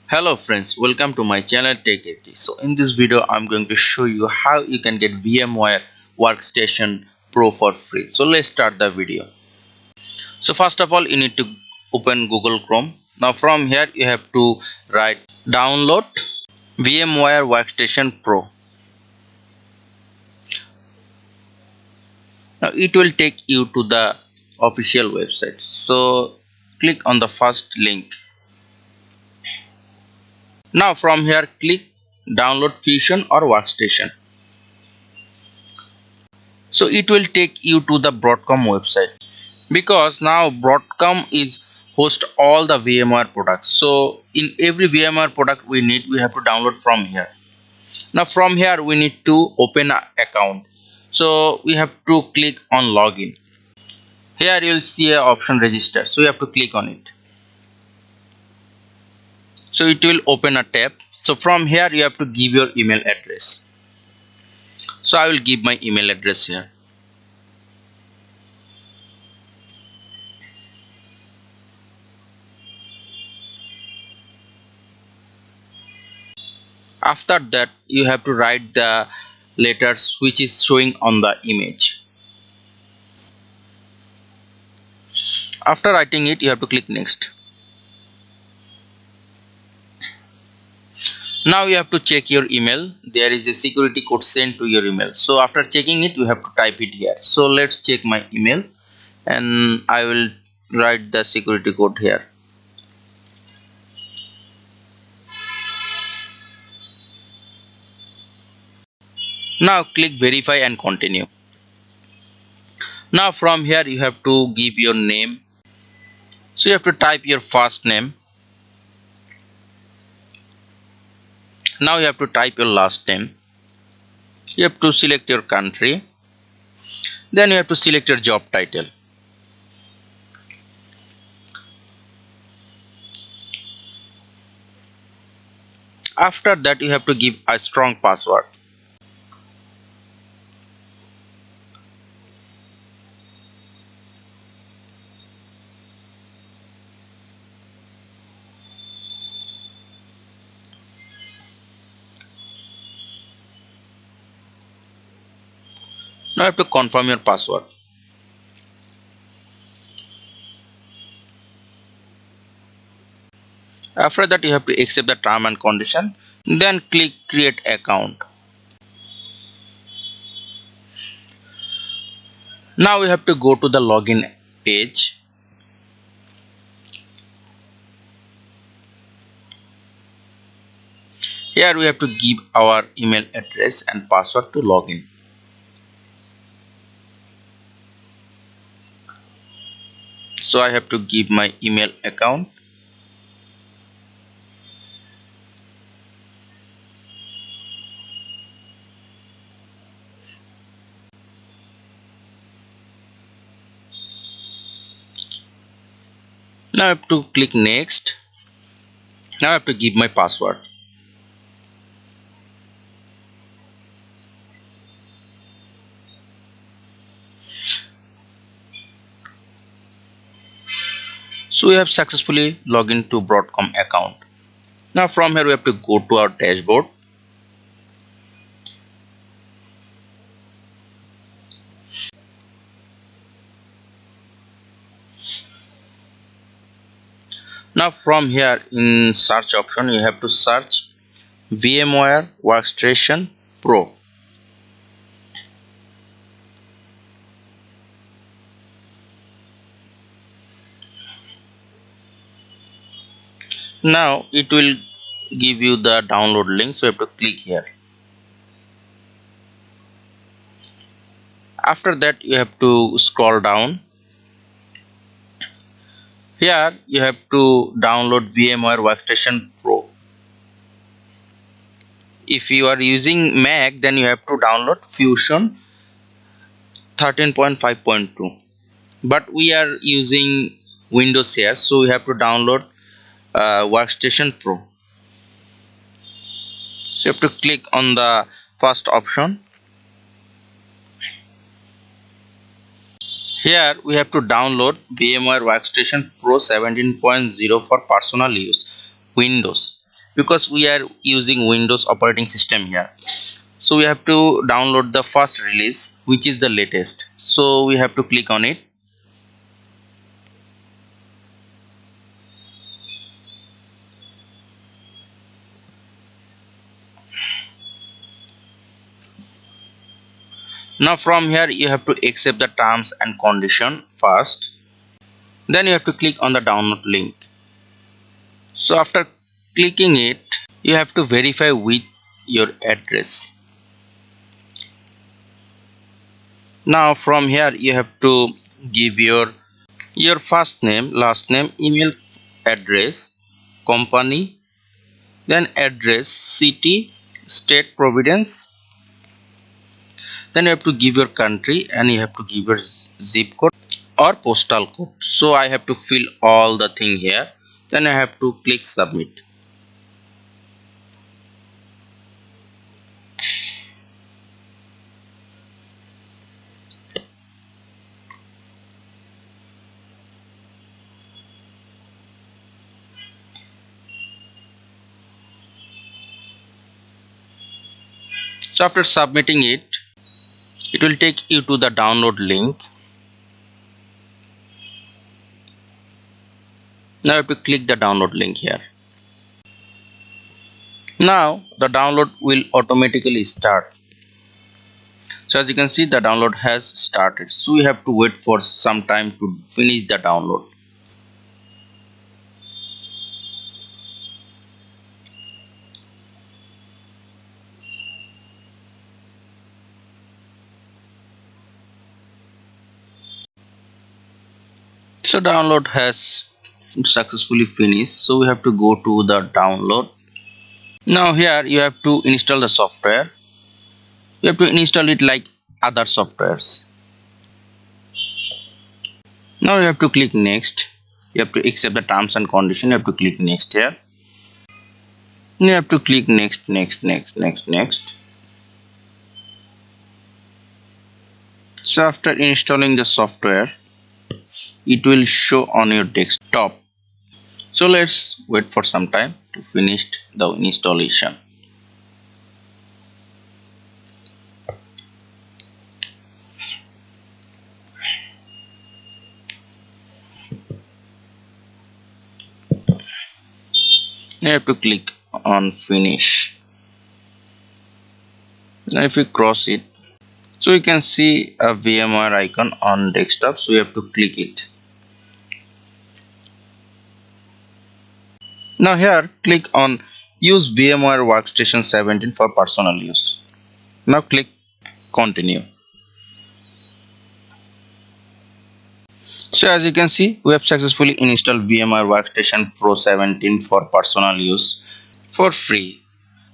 Hello friends, welcome to my channel Tech80. So in this video I'm going to show you how you can get VMware Workstation Pro for free. So let's start the video. So first of all you need to open Google Chrome. Now from here you have to write download VMware Workstation Pro. Now it will take you to the official website. So click on the first link. Now from here click download Fusion or Workstation. So it will take you to the Broadcom website because now Broadcom is host all the VMware products. So in every VMware product we have to download from here. Now from here we need to open an account. So we have to click on login. Here you will see a option register. So you have to click on it. So it will open a tab. So from here you have to give your email address. So I will give my email address here. After that you have to write the letters which is showing on the image. After writing it you have to click next. Now you have to check your email. There is a security code sent to your email. So after checking it you have to type it here. So let's check my email and I will write the security code here. Now click verify and continue. Now from here you have to give your name. So you have to type your first name. Now you have to type your last name. You have to select your country. Then you have to select your job title. After that you have to give a strong password. Now you have to confirm your password. After that you have to accept the term and condition. Then click create account. Now we have to go to the login page. Here we have to give our email address and password to login. So I have to give my email account. Now I have to click next. Now I have to give my password. So we have successfully logged into Broadcom account. Now from here we have to go to our dashboard. Now from here in search option you have to search VMware Workstation Pro. Now it will give you the download link, so you have to click here. After that you have to scroll down. Here you have to download VMware Workstation Pro. If you are using Mac then you have to download Fusion 13.5.2, but we are using Windows here, so we have to download Workstation Pro. So you have to click on the first option. Here we have to download VMware Workstation Pro 17.0 for personal use, Windows. because we are using Windows operating system here. So we have to download the first release, which is the latest. So we have to click on it. Now from here you have to accept the terms and condition first. Then you have to click on the download link. So after clicking it, you have to verify with your address. Now from here you have to give your first name, last name, email address, company, then address, city, state, providence. Then you have to give your country and you have to give your zip code or postal code. So I have to fill all the thing here. Then I have to click submit. So after submitting it, it will take you to the download link. Now you have to click the download link here. Now the download will automatically start. So as you can see, the download has started. So we have to wait for some time to finish the download. So download has successfully finished. So we have to go to the download. Now here you have to install the software. You have to install it like other softwares. Now you have to click next. You have to accept the terms and condition. You have to click next here. You have to click next, next, next, next, next. So after installing the software, it will show on your desktop. So let's wait for some time to finish the installation. You have to click on finish. Now if you cross it, so you can see a VMware icon on desktop, so you have to click it. Now here click on use VMware Workstation 17 for personal use. Now click continue. So as you can see, we have successfully installed VMware Workstation Pro 17 for personal use for free.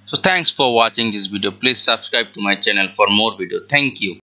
So thanks for watching this video. Please subscribe to my channel for more video. Thank you.